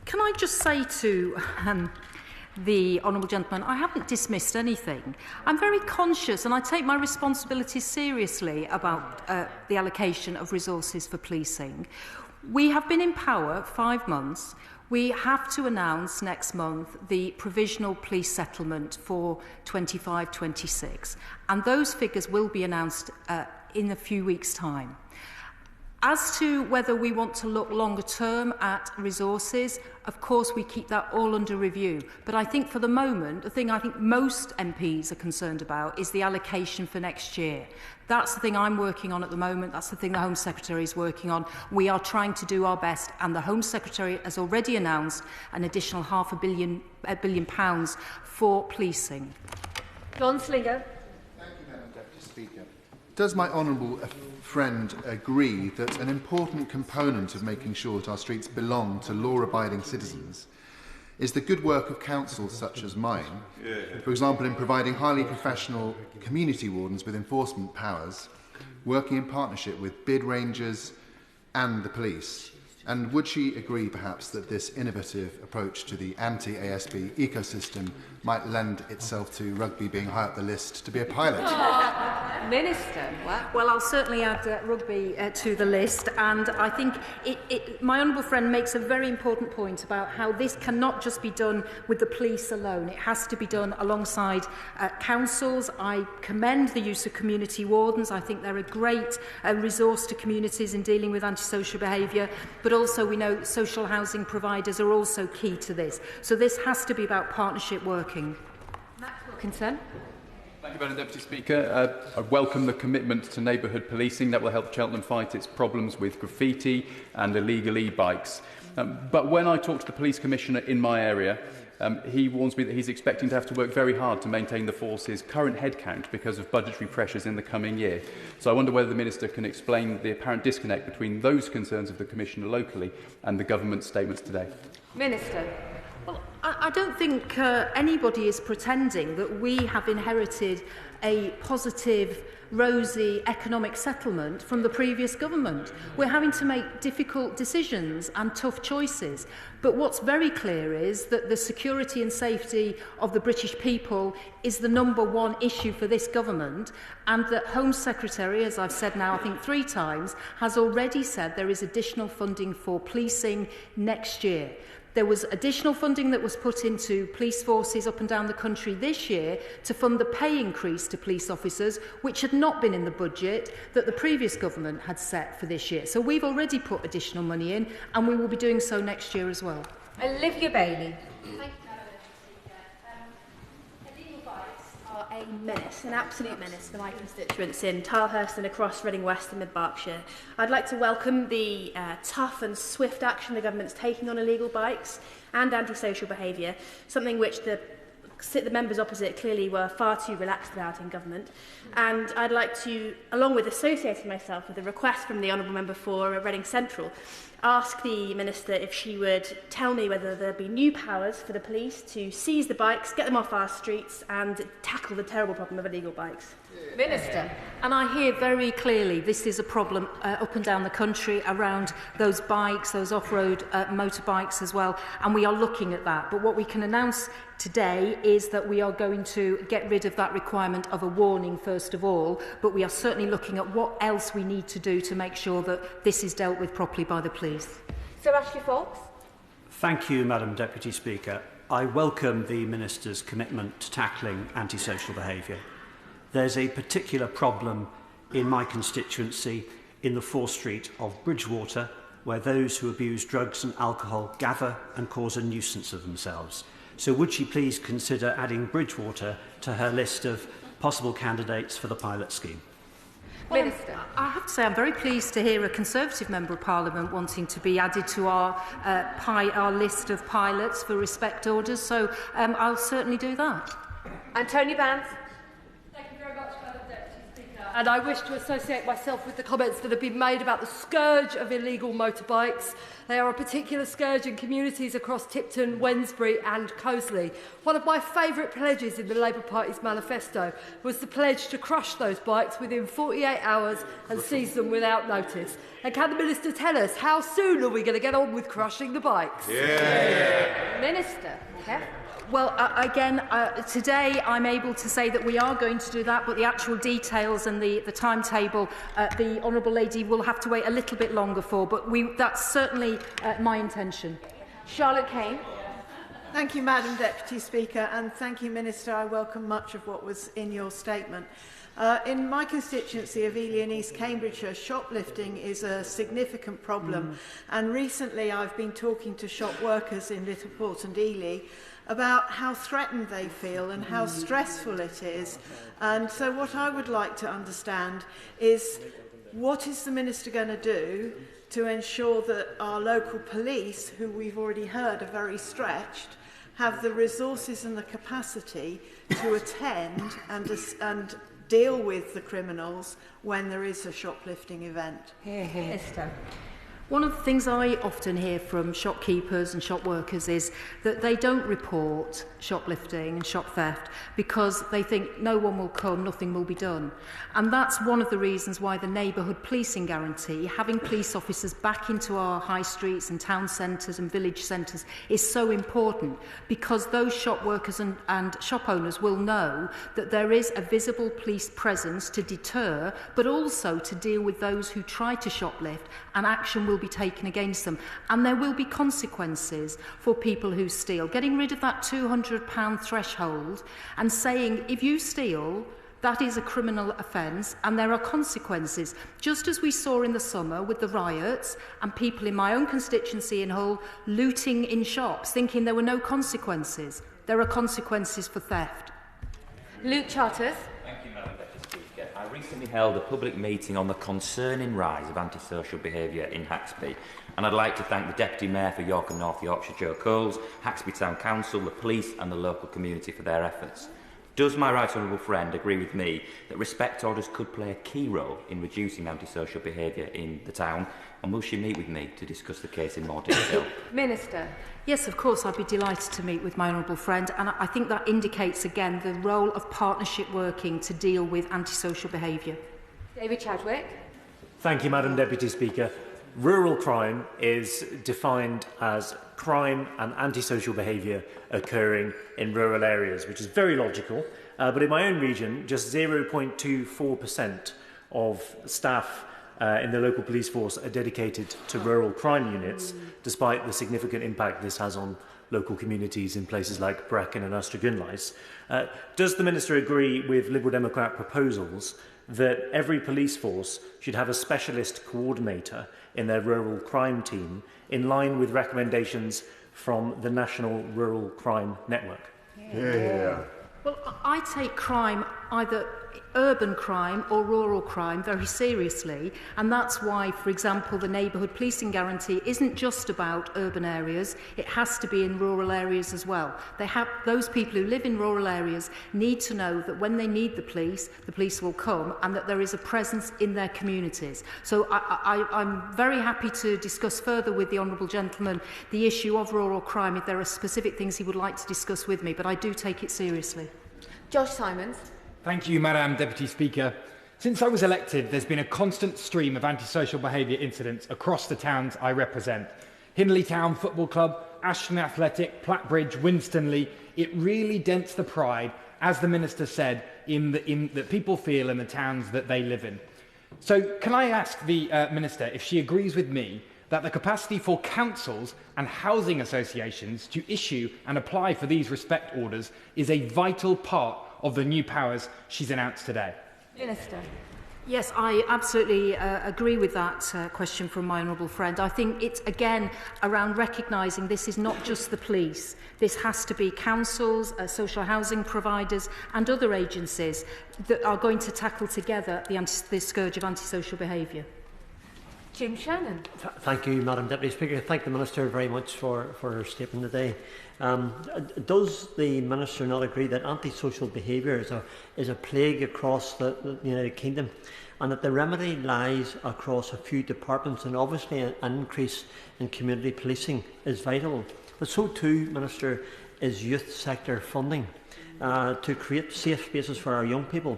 Can I just say to the honourable gentleman, I haven't dismissed anything. I'm very conscious and I take my responsibilities seriously about the allocation of resources for policing. We have been in power 5 months. We have to announce next month the provisional police settlement for 25-26, and those figures will be announced in a few weeks' time. As to whether we want to look longer term at resources, of course we keep that all under review. But I think for the moment, the thing I think most MPs are concerned about is the allocation for next year. That's the thing I'm working on at the moment. That's the thing the Home Secretary is working on. We are trying to do our best, and the Home Secretary has already announced an additional £500 million for policing. John Slinger. Thank you, Madam Deputy Speaker. Does my honourable friend agree that an important component of making sure that our streets belong to law-abiding citizens is the good work of councils such as mine, for example in providing highly professional community wardens with enforcement powers, working in partnership with bid rangers and the police? And would she agree, perhaps, that this innovative approach to the anti-ASB ecosystem might lend itself to rugby being high up the list to be a pilot? Minister. Well, I'll certainly add rugby to the list, and I think my honourable friend makes a very important point about how this cannot just be done with the police alone. It has to be done alongside councils. I commend the use of community wardens. I think they're a great resource to communities in dealing with antisocial behaviour, but also we know social housing providers are also key to this. So this has to be about partnership working. Wilkinson. Thank you, Madam Deputy Speaker. I welcome the commitment to neighbourhood policing that will help Cheltenham fight its problems with graffiti and illegal e-bikes. But when I talk to the Police Commissioner in my area, he warns me that he's expecting to have to work very hard to maintain the force's current headcount because of budgetary pressures in the coming year. So I wonder whether the Minister can explain the apparent disconnect between those concerns of the Commissioner locally and the government's statements today. Minister. Well, I don't think anybody is pretending that we have inherited a positive, rosy economic settlement from the previous government. We're having to make difficult decisions and tough choices. But what's very clear is that the security and safety of the British people is the #1 issue for this government, and the Home Secretary, as I've said now I think 3 times, has already said there is additional funding for policing next year. There was additional funding that was put into police forces up and down the country this year to fund the pay increase to police officers, which had not been in the budget that the previous government had set for this year. So we've already put additional money in, and we will be doing so next year as well. Olivia Bailey. Thank you, Madam Speaker. Illegal bikes are a menace, an absolute menace for my constituents in Tilehurst and across Reading West and Mid-Berkshire. I'd like to welcome the tough and swift action the government's taking on illegal bikes and antisocial behaviour, something which the members opposite clearly were far too relaxed about in government. And I'd like to, along with associating myself with a request from the Honourable Member for Reading Central, ask the Minister if she would tell me whether there be new powers for the police to seize the bikes, get them off our streets and tackle the terrible problem of illegal bikes. Minister. And I hear very clearly this is a problem up and down the country around those bikes, those off-road motorbikes as well, and we are looking at that. But what we can announce today is that we are going to get rid of that requirement of a warning first of all, but we are certainly looking at what else we need to do to make sure that this is dealt with properly by the police. Sir Ashley Fox. Thank you, Madam Deputy Speaker. I welcome the Minister's commitment to tackling antisocial behaviour. There's a particular problem in my constituency in the 4th Street of Bridgewater, where those who abuse drugs and alcohol gather and cause a nuisance of themselves. So would she please consider adding Bridgewater to her list of possible candidates for the pilot scheme? Well, I have to say I'm very pleased to hear a Conservative Member of Parliament wanting to be added to our list of pilots for respect orders, so I'll certainly do that. Antonia Banks. Thank you very much, Madam Deputy Speaker. And I wish to associate myself with the comments that have been made about the scourge of illegal motorbikes. They are a particular scourge in communities across Tipton, Wednesbury and Coseley. One of my favourite pledges in the Labour Party's manifesto was the pledge to crush those bikes within 48 hours and seize them without notice. And can the Minister tell us how soon are we going to get on with crushing the bikes? Yeah. Minister, yeah. Well, today I'm able to say that we are going to do that, but the actual details and the timetable, the Honourable Lady will have to wait a little bit longer for, but that's certainly my intention. Charlotte Kane. Thank you, Madam Deputy Speaker, and thank you, Minister. I welcome much of what was in your statement. In my constituency of Ely and East Cambridgeshire, shoplifting is a significant problem, and recently I've been talking to shop workers in Littleport and Ely about how threatened they feel and how stressful it is. And so what I would like to understand is, what is the Minister going to do to ensure that our local police, who we've already heard are very stretched, have the resources and the capacity to attend and deal with the criminals when there is a shoplifting event? Esther. One of the things I often hear from shopkeepers and shop workers is that they don't report shoplifting and shop theft because they think no one will come, nothing will be done. And that's one of the reasons why the neighbourhood policing guarantee, having police officers back into our high streets and town centres and village centres, is so important, because those shop workers and shop owners will know that there is a visible police presence to deter, but also to deal with those who try to shoplift, and action will be taken against them. And there will be consequences for people who steal. Getting rid of that £200 threshold and saying, if you steal, that is a criminal offence and there are consequences. Just as we saw in the summer with the riots and people in my own constituency in Hull looting in shops, thinking there were no consequences. There are consequences for theft. Luke Charters. Thank you, Madam Deputy Speaker. I recently held a public meeting on the concerning rise of antisocial behaviour in Haxby, and I'd like to thank the Deputy Mayor for York and North Yorkshire, Joe Coles, Haxby Town Council, the police and the local community for their efforts. Does my right honourable friend agree with me that respect orders could play a key role in reducing antisocial behaviour in the town, and will she meet with me to discuss the case in more detail? Minister. Yes, of course, I'd be delighted to meet with my honourable friend, and I think that indicates again the role of partnership working to deal with antisocial behaviour. David Chadwick. Thank you, Madam Deputy Speaker. Rural crime is defined as crime and antisocial behaviour occurring in rural areas, which is very logical. But in my own region, just 0.24% of staff in the local police force are dedicated to rural crime units, despite the significant impact this has on local communities in places like Brecon and Astragunlais. Does the Minister agree with Liberal Democrat proposals that every police force should have a specialist coordinator in their rural crime team, in line with recommendations from the National Rural Crime Network? Yeah. Well, I take crime, either urban crime or rural crime, very seriously, and that's why, for example, the neighbourhood policing guarantee isn't just about urban areas, it has to be in rural areas as well. Those people who live in rural areas need to know that when they need the police will come, and that there is a presence in their communities. So I'm very happy to discuss further with the honourable gentleman the issue of rural crime if there are specific things he would like to discuss with me, but I do take it seriously. Josh Simons. Thank you, Madam Deputy Speaker. Since I was elected, there's been a constant stream of antisocial behaviour incidents across the towns I represent. Hindley Town Football Club, Ashton Athletic, Plattbridge, Winstanley. It really dents the pride, as the Minister said, that people feel in the towns that they live in. So can I ask the Minister if she agrees with me that the capacity for councils and housing associations to issue and apply for these respect orders is a vital part of the new powers she's announced today? Minister. Yes, I absolutely agree with that question from my honourable friend. I think it's, again, around recognising this is not just the police. This has to be councils, social housing providers and other agencies that are going to tackle together the scourge of antisocial behaviour. Jim Shannon. Thank you, Madam Deputy Speaker. Thank the Minister very much for her statement today. Does the Minister not agree that antisocial behaviour is a plague across the United Kingdom, and that the remedy lies across a few departments, and obviously an increase in community policing is vital? But so too, Minister, is youth sector funding to create safe spaces for our young people.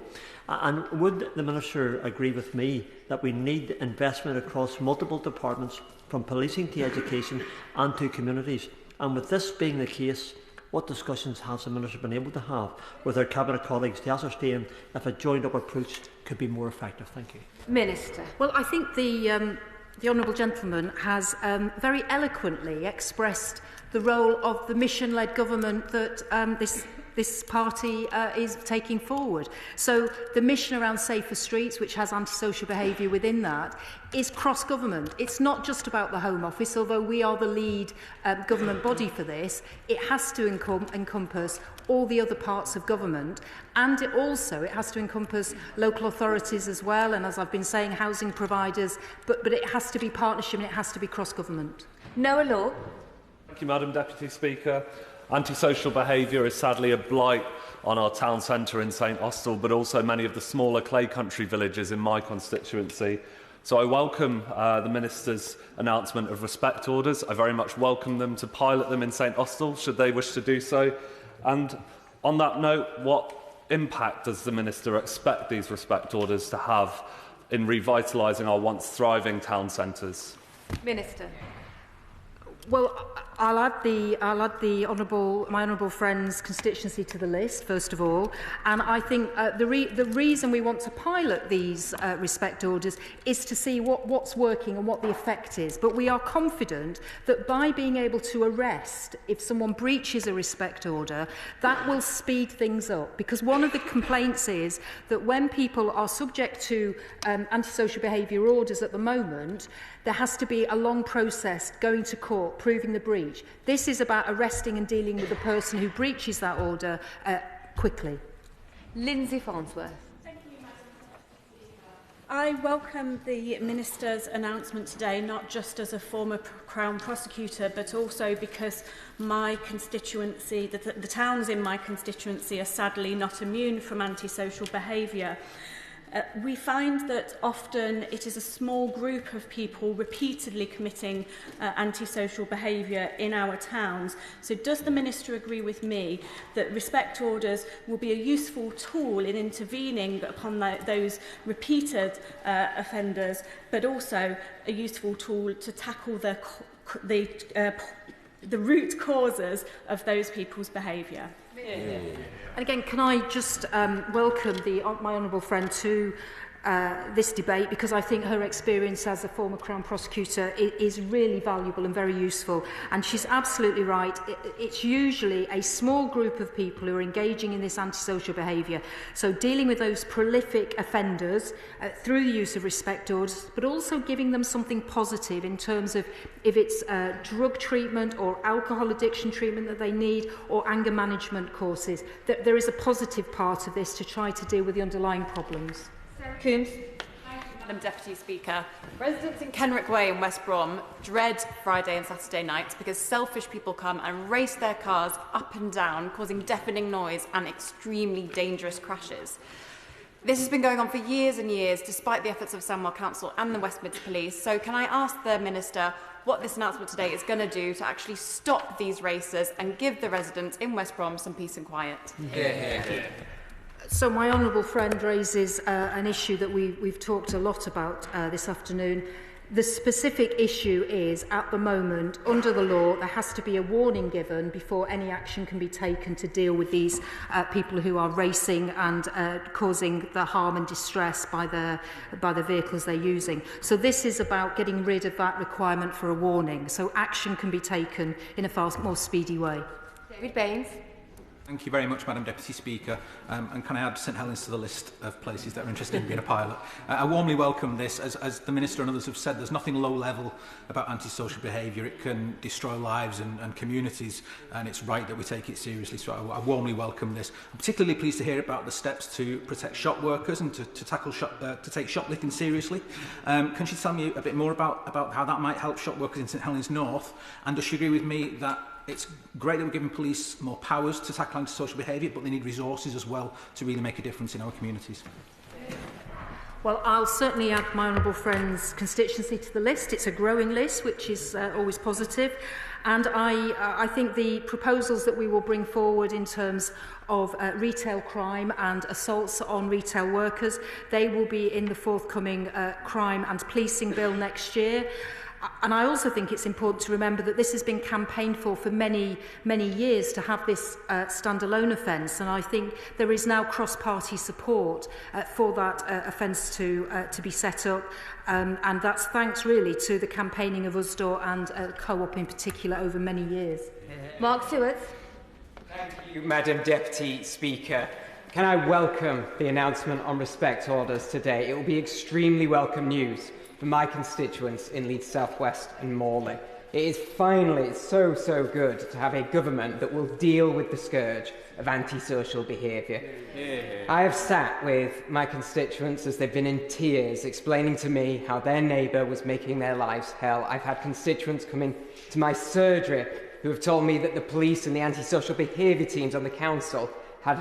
And would the Minister agree with me that we need investment across multiple departments, from policing to education and to communities? And with this being the case, what discussions has the Minister been able to have with her Cabinet colleagues to ascertain if a joined-up approach could be more effective? Thank you. Minister. Well, I think the honourable gentleman has very eloquently expressed the role of the mission-led government that this party is taking forward. So the mission around safer streets, which has antisocial behaviour within that, is cross-government. It's not just about the Home Office, although we are the lead government body for this. It has to encompass all the other parts of government, and it has to encompass local authorities as well, and as I've been saying, housing providers, but it has to be partnership and it has to be cross-government. Noah Law. Thank you, Madam Deputy Speaker. Antisocial behaviour is sadly a blight on our town centre in St Austell, but also many of the smaller clay country villages in my constituency. So I welcome the Minister's announcement of respect orders. I very much welcome them to pilot them in St Austell, should they wish to do so. And on that note, what impact does the Minister expect these respect orders to have in revitalising our once thriving town centres? Minister. Well, I'll add my honourable friend's constituency to the list, first of all. And I think the reason we want to pilot these respect orders is to see what's working and what the effect is. But we are confident that by being able to arrest if someone breaches a respect order, that will speed things up. Because one of the complaints is that when people are subject to antisocial behaviour orders at the moment, there has to be a long process going to court, proving the breach. This is about arresting and dealing with the person who breaches that order quickly. Lindsay Farnsworth. I welcome the Minister's announcement today, not just as a former Crown prosecutor, but also because my constituency, the towns in my constituency, are sadly not immune from antisocial behaviour. We find that often it is a small group of people repeatedly committing antisocial behaviour in our towns. So does the Minister agree with me that respect orders will be a useful tool in intervening upon those repeated offenders, but also a useful tool to tackle the root causes of those people's behaviour? Yeah. And again, can I just welcome my honourable friend to this debate, because I think her experience as a former Crown prosecutor is really valuable and very useful. And she's absolutely right. It's usually a small group of people who are engaging in this antisocial behaviour. So dealing with those prolific offenders through the use of respect orders, but also giving them something positive in terms of if it's drug treatment or alcohol addiction treatment that they need, or anger management courses. There is a positive part of this to try to deal with the underlying problems. Coombs. Madam Deputy Speaker, residents in Kenrick Way in West Brom dread Friday and Saturday nights because selfish people come and race their cars up and down, causing deafening noise and extremely dangerous crashes. This has been going on for years and years, despite the efforts of Sandwell Council and the West Mids Police. So can I ask the Minister what this announcement today is going to do to actually stop these races and give the residents in West Brom some peace and quiet? Yeah. So my honourable friend raises an issue that we've talked a lot about this afternoon. The specific issue is, at the moment, under the law, there has to be a warning given before any action can be taken to deal with these people who are racing and causing the harm and distress by the vehicles they're using. So this is about getting rid of that requirement for a warning, so action can be taken in a far more speedy way. David Baines. Thank you very much, Madam Deputy Speaker. And can I add St Helens to the list of places that are interested in being a pilot? I warmly welcome this. As the Minister and others have said, there's nothing low-level about antisocial behaviour. It can destroy lives and communities, and it's right that we take it seriously. So I warmly welcome this. I'm particularly pleased to hear about the steps to protect shop workers and to take shoplifting seriously. Can she tell me a bit more about how that might help shop workers in St Helens North? And does she agree with me that it's great that we're giving police more powers to tackle antisocial behaviour, but they need resources as well to really make a difference in our communities? Well, I'll certainly add my honourable friend's constituency to the list. It's a growing list, which is always positive. And I think the proposals that we will bring forward in terms of retail crime and assaults on retail workers, they will be in the forthcoming crime and policing bill next year. And I also think it's important to remember that this has been campaigned for many, many years to have this standalone offence, and I think there is now cross-party support for that offence to be set up, and that's thanks really to the campaigning of USDOR and Co-op in particular over many years. Mark Stewart. Thank you, Madam Deputy Speaker. Can I welcome the announcement on respect orders today? It will be extremely welcome news for my constituents in Leeds South West and Morley. It is finally so good to have a government that will deal with the scourge of antisocial behaviour. I have sat with my constituents as they've been in tears explaining to me how their neighbour was making their lives hell. I've had constituents coming to my surgery who have told me that the police and the antisocial behaviour teams on the council have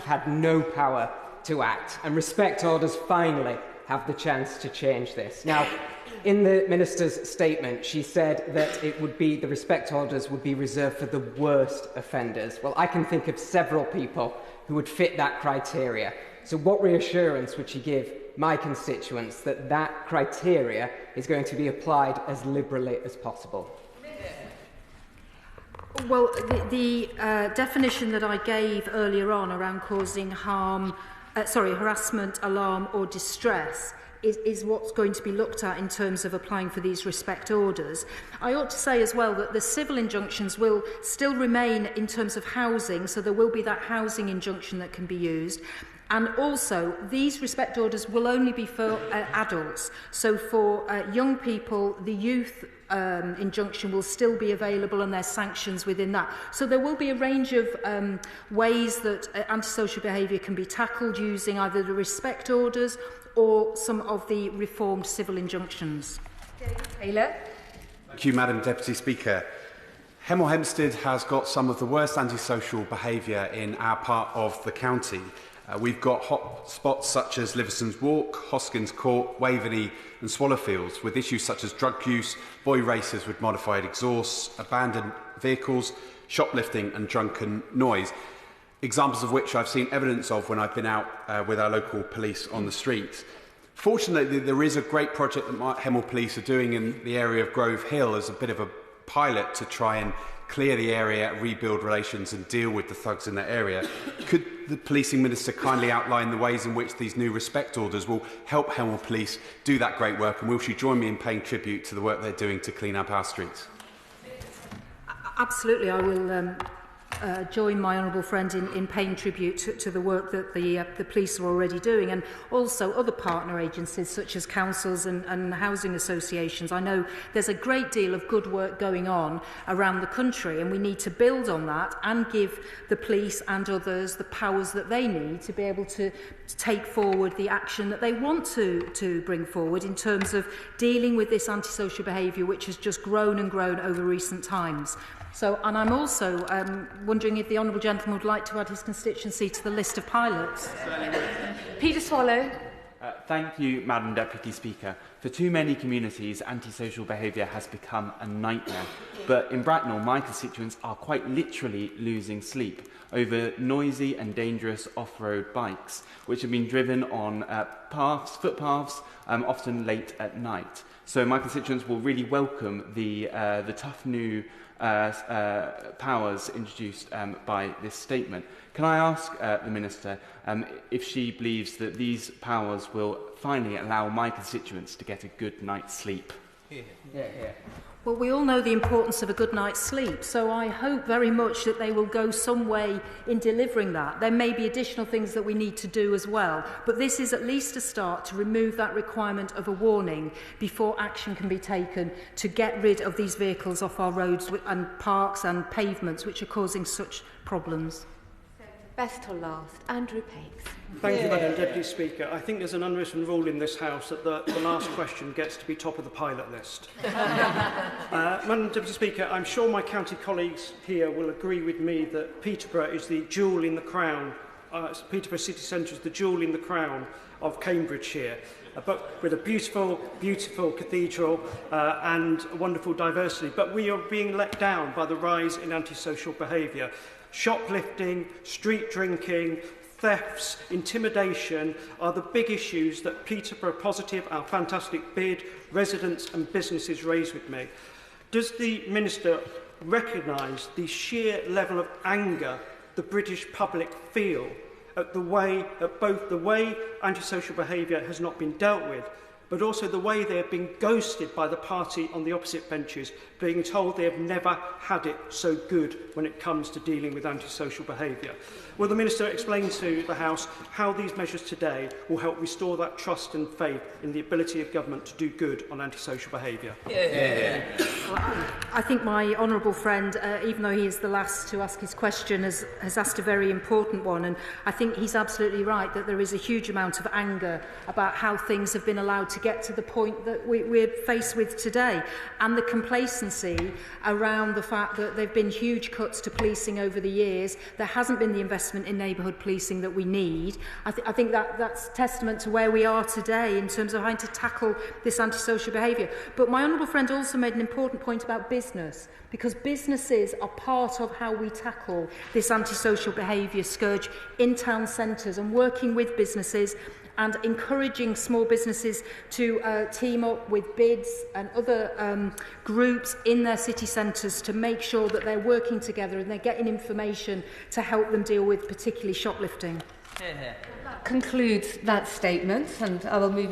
had no power to act, and respect orders finally have the chance to change this. Now, in the Minister's statement, she said that the respect orders would be reserved for the worst offenders. Well, I can think of several people who would fit that criteria. So what reassurance would she give my constituents that that criteria is going to be applied as liberally as possible? Well, the definition that I gave earlier on around causing harm, harassment, alarm or distress is what's going to be looked at in terms of applying for these respect orders. I ought to say as well that the civil injunctions will still remain in terms of housing, so there will be that housing injunction that can be used. And also, these respect orders will only be for adults. So for young people, the youth injunction will still be available, and there's sanctions within that. So there will be a range of ways that antisocial behaviour can be tackled using either the respect orders or some of the reformed civil injunctions. Taylor. Thank you, Madam Deputy Speaker. Hemel Hempstead has got some of the worst antisocial behaviour in our part of the county. We've got hot spots such as Liverson's Walk, Hoskins Court, Waverley and Swallowfields, with issues such as drug use, boy racers with modified exhausts, abandoned vehicles, shoplifting and drunken noise. Examples of which I've seen evidence of when I've been out with our local police on the streets. Fortunately, there is a great project that Hemel Police are doing in the area of Grove Hill as a bit of a pilot to try and clear the area, rebuild relations and deal with the thugs in that area. Could the Policing Minister kindly outline the ways in which these new respect orders will help Hemel Police do that great work, and will she join me in paying tribute to the work they're doing to clean up our streets? Absolutely, I will join my honourable friend in paying tribute to the work that the police are already doing, and also other partner agencies such as councils and housing associations. I know there's a great deal of good work going on around the country, and we need to build on that and give the police and others the powers that they need to be able to take forward the action that they want to bring forward in terms of dealing with this antisocial behaviour which has just grown and grown over recent times. So, and I'm also wondering if the honourable gentleman would like to add his constituency to the list of pilots. Peter Swallow. Thank you, Madam Deputy Speaker. For too many communities, antisocial behaviour has become a nightmare. But in Bracknell, my constituents are quite literally losing sleep over noisy and dangerous off-road bikes, which have been driven on footpaths, often late at night. So my constituents will really welcome the tough new powers introduced by this statement. Can I ask the Minister if she believes that these powers will finally allow my constituents to get a good night's sleep? Yeah. Well, we all know the importance of a good night's sleep, so I hope very much that they will go some way in delivering that. There may be additional things that we need to do as well, but this is at least a start to remove that requirement of a warning before action can be taken to get rid of these vehicles off our roads and parks and pavements, which are causing such problems. Best till last, Andrew Pakes. Thank you, Madam Deputy Speaker. I think there's an unwritten rule in this House that the last question gets to be top of the pilot list. Madam Deputy Speaker, I'm sure my county colleagues here will agree with me that Peterborough is the jewel in the crown. Peterborough City Centre is the jewel in the crown of Cambridgeshire. But with a beautiful, beautiful cathedral and wonderful diversity. But we are being let down by the rise in antisocial behaviour. Shoplifting, street drinking, thefts, intimidation are the big issues that Peterborough Positive, our fantastic bid, residents and businesses raise with me. Does the Minister recognise the sheer level of anger the British public feel at both the way antisocial behaviour has not been dealt with, but also the way they have been ghosted by the party on the opposite benches, being told they have never had it so good when it comes to dealing with antisocial behaviour? Will the Minister explain to the House how these measures today will help restore that trust and faith in the ability of government to do good on antisocial behaviour? Well, I think my honourable friend, even though he is the last to ask his question, has asked a very important one, and I think he's absolutely right that there is a huge amount of anger about how things have been allowed to get to the point that we're faced with today, and the complacency around the fact that there have been huge cuts to policing over the years. There hasn't been the investment in neighbourhood policing that we need. I think that's testament to where we are today in terms of having to tackle this antisocial behaviour. But my honourable friend also made an important point about business, because businesses are part of how we tackle this antisocial behaviour scourge in town centres, and working with businesses and encouraging small businesses to team up with bids and other groups in their city centres to make sure that they're working together and they're getting information to help them deal with particularly shoplifting. That concludes that statement, and I will move